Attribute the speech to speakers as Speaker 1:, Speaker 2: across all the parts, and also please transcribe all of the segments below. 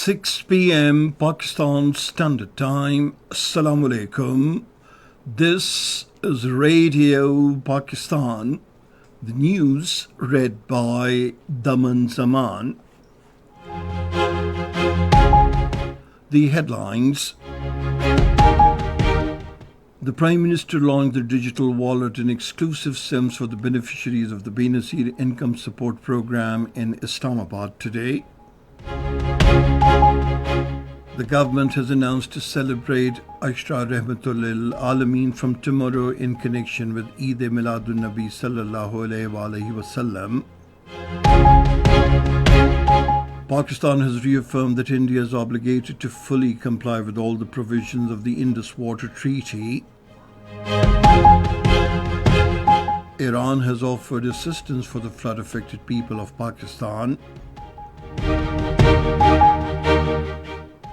Speaker 1: 6 p.m. Pakistan Standard Time. Assalamu alaikum. This is Radio Pakistan. The news read by Daman Zaman. The headlines. The Prime Minister launched the digital wallet and exclusive SIMs for the beneficiaries of the Benazir Income Support Program in Islamabad today. The government has announced to celebrate Ashra Rahmatul Lil Alameen from tomorrow in connection with Eid Miladun Nabi Sallallahu Alaihi Wasallam. Pakistan has reaffirmed that India is obligated to fully comply with all the provisions of the Indus Water Treaty. Iran has offered assistance for the flood-affected people of Pakistan.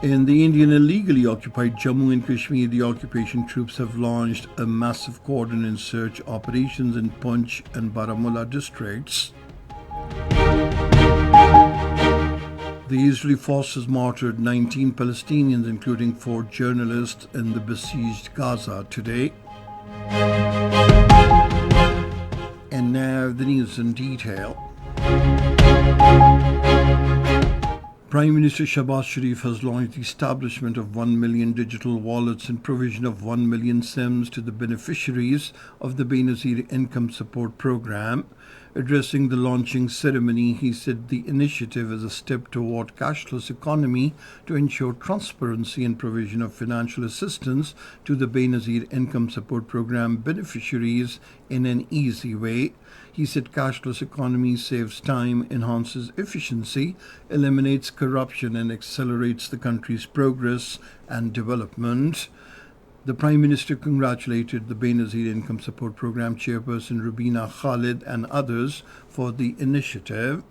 Speaker 1: In the Indian illegally occupied Jammu and Kashmir, the occupation troops have launched a massive cordon and search operations in Poonch and Baramulla districts. The Israeli forces martyred 19 Palestinians, including 4 journalists, in the besieged Gaza today. And now the news in detail. Prime Minister Shahbaz Sharif has launched the establishment of 1 million digital wallets and provision of 1 million SIMs to the beneficiaries of the Benazir Income Support Program. Addressing the launching ceremony, he said the initiative is a step toward cashless economy to ensure transparency and provision of financial assistance to the Benazir Income Support Program beneficiaries in an easy way. He said cashless economy saves time, enhances efficiency, eliminates corruption and accelerates the country's progress and development. The Prime Minister congratulated the Benazir Income Support Program chairperson Rubina Khalid and others for the initiative.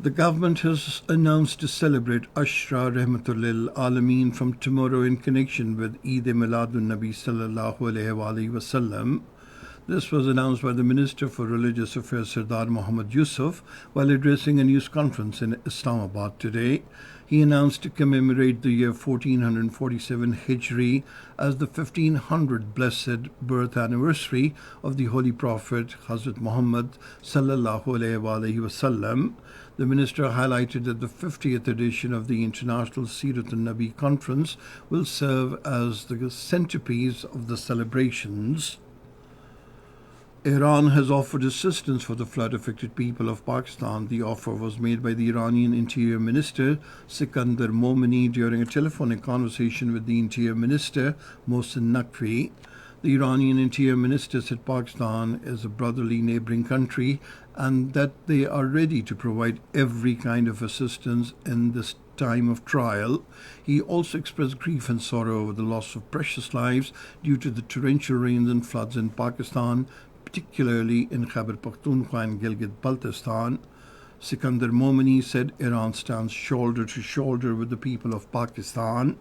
Speaker 1: The government has announced to celebrate Ashra Rahmatul Lil Alameen from tomorrow in connection with Eid Miladun Nabi Sallallahu Alaihi Wasallam. This was announced by the Minister for Religious Affairs Sardar Muhammad Yusuf while addressing a news conference in Islamabad today. He announced to commemorate the year 1447 Hijri as the 1500 blessed birth anniversary of the Holy Prophet Hazrat Muhammad Sallallahu Alaihi Wasallam. The minister highlighted that the 50th edition of the International Sirat al-Nabi Conference will serve as the centerpiece of the celebrations. Iran has offered assistance for the flood-affected people of Pakistan. The offer was made by the Iranian Interior Minister Sikandar Momini during a telephonic conversation with the Interior Minister Mohsen Naqvi. The Iranian Interior Minister said Pakistan is a brotherly neighboring country and that they are ready to provide every kind of assistance in this time of trial. He also expressed grief and sorrow over the loss of precious lives due to the torrential rains and floods in Pakistan, particularly in Khyber Pakhtunkhwa and Gilgit-Baltistan. Sikandar Momini said Iran stands shoulder to shoulder with the people of Pakistan.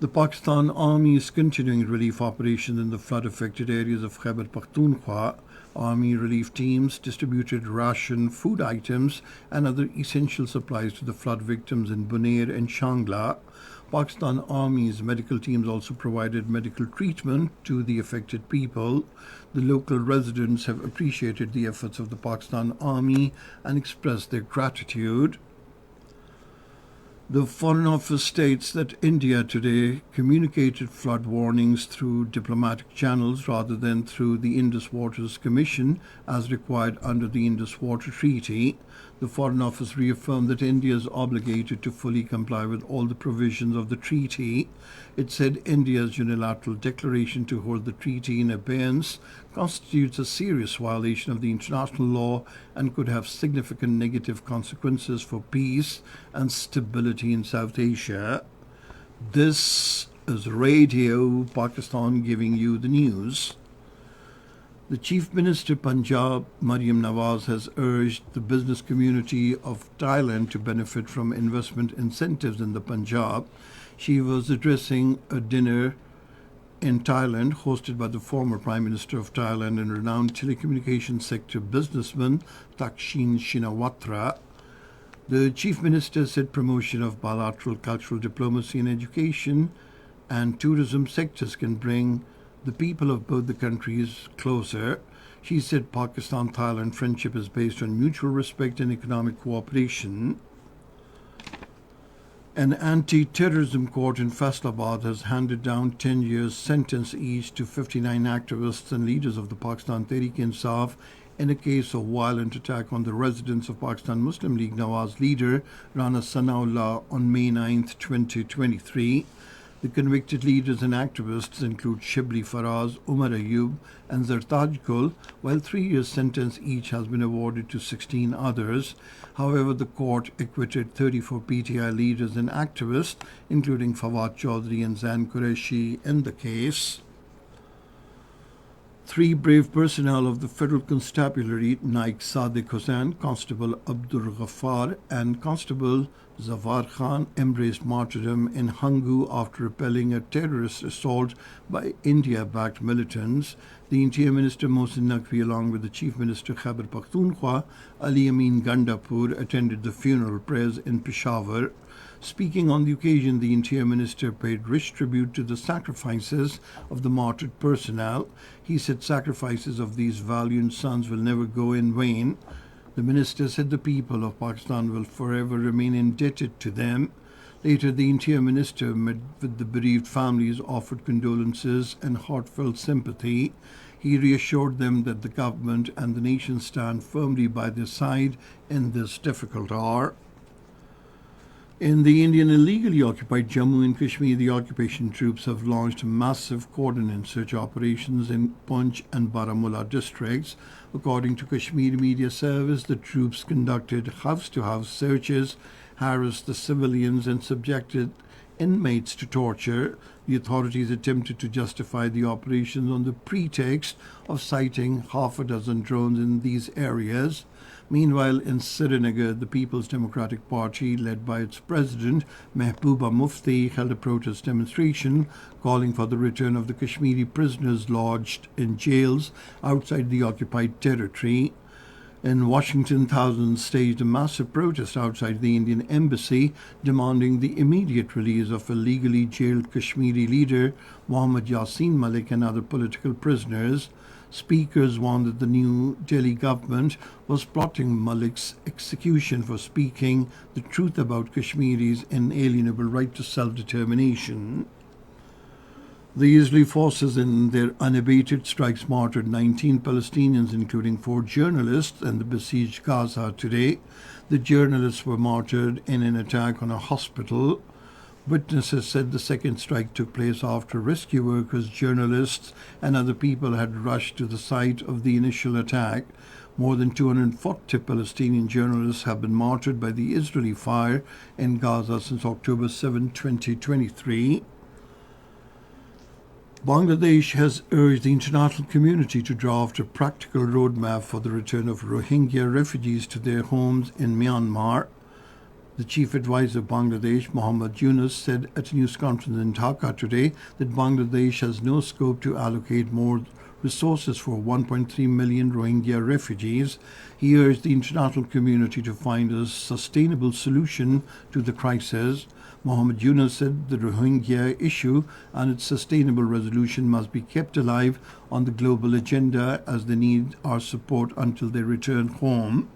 Speaker 1: The Pakistan Army is continuing relief operations in the flood-affected areas of Khyber Pakhtunkhwa. Army relief teams distributed ration, food items and other essential supplies to the flood victims in Bunair and Shangla. Pakistan Army's medical teams also provided medical treatment to the affected people. The local residents have appreciated the efforts of the Pakistan Army and expressed their gratitude. The Foreign Office states that India today communicated flood warnings through diplomatic channels rather than through the Indus Waters Commission as required under the Indus Water Treaty. The Foreign Office reaffirmed that India is obligated to fully comply with all the provisions of the treaty. It said India's unilateral declaration to hold the treaty in abeyance constitutes a serious violation of the international law and could have significant negative consequences for peace and stability in South Asia. This is Radio Pakistan giving you the news. The Chief Minister Punjab, Maryam Nawaz, has urged the business community of Thailand to benefit from investment incentives in the Punjab. She was addressing a dinner in Thailand hosted by the former Prime Minister of Thailand and renowned telecommunications sector businessman Thaksin Shinawatra. The Chief Minister said promotion of bilateral cultural diplomacy in education and tourism sectors can bring the people of both the countries closer. She said Pakistan-Thailand friendship is based on mutual respect and economic cooperation. An anti-terrorism court in Faisalabad has handed down 10 years sentence each to 59 activists and leaders of the Pakistan Tehreek-e-Insaf in a case of violent attack on the residence of Pakistan Muslim League Nawaz leader Rana Sanaullah on May 9, 2023. The convicted leaders and activists include Shibli Faraz, Umar Ayub, and Zartaj Gul, while 3 years sentence each has been awarded to 16 others. However, the court acquitted 34 PTI leaders and activists, including Fawad Chaudhry and Zain Qureshi, in the case. 3 brave personnel of the Federal Constabulary, Naik Sadiq Hussain, Constable Abdur Ghaffar, and Constable Zawar Khan, embraced martyrdom in Hangu after repelling a terrorist assault by India-backed militants. The Interior Minister Mohsin Naqvi, along with the Chief Minister Khyber Pakhtunkhwa, Ali Amin Gandapur, attended the funeral prayers in Peshawar. Speaking on the occasion, the Interior Minister paid rich tribute to the sacrifices of the martyred personnel. He said sacrifices of these valiant sons will never go in vain. The minister said the people of Pakistan will forever remain indebted to them. Later, the Interior Minister met with the bereaved families, offered condolences and heartfelt sympathy. He reassured them that the government and the nation stand firmly by their side in this difficult hour. In the Indian illegally occupied Jammu and Kashmir, the occupation troops have launched massive cordon and search operations in Poonch and Baramulla districts. According to Kashmir Media Service, the troops conducted house-to-house searches, harassed the civilians, and subjected inmates to torture. The authorities attempted to justify the operations on the pretext of sighting half a dozen drones in these areas. Meanwhile, in Srinagar, the People's Democratic Party, led by its president, Mehbooba Mufti, held a protest demonstration calling for the return of the Kashmiri prisoners lodged in jails outside the occupied territory. In Washington, thousands staged a massive protest outside the Indian embassy, demanding the immediate release of illegally jailed Kashmiri leader Mohammad Yasin Malik and other political prisoners. Speakers warned that the New Delhi government was plotting Malik's execution for speaking the truth about Kashmiri's inalienable right to self-determination. The Israeli forces in their unabated strikes martyred 19 Palestinians, including 4 journalists, in the besieged Gaza today. The journalists were martyred in an attack on a hospital. Witnesses said the second strike took place after rescue workers, journalists, and other people had rushed to the site of the initial attack. More than 240 Palestinian journalists have been martyred by the Israeli fire in Gaza since October 7, 2023. Bangladesh has urged the international community to draft a practical roadmap for the return of Rohingya refugees to their homes in Myanmar. The chief advisor of Bangladesh, Muhammad Yunus, said at a news conference in Dhaka today that Bangladesh has no scope to allocate more resources for 1.3 million Rohingya refugees. He urged the international community to find a sustainable solution to the crisis. Muhammad Yunus said the Rohingya issue and its sustainable resolution must be kept alive on the global agenda as they need our support until they return home.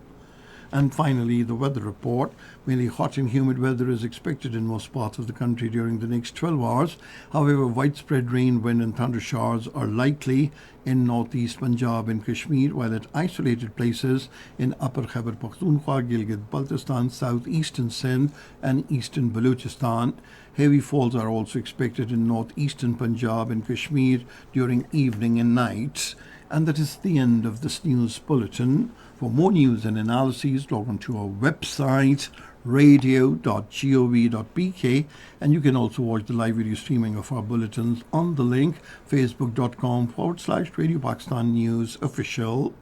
Speaker 1: And finally, the weather report. Mainly hot and humid weather is expected in most parts of the country during the next 12 hours. However, widespread rain, wind and thunder showers are likely in northeast Punjab and Kashmir, while at isolated places in Upper Khyber Pakhtunkhwa, Gilgit-Baltistan, southeastern Sindh and eastern Balochistan. Heavy falls are also expected in northeastern Punjab and Kashmir during evening and nights. And that is the end of this news bulletin. For more news and analyses, log on to our website, radio.gov.pk, and you can also watch the live video streaming of our bulletins on the link facebook.com/Radio Pakistan News Official.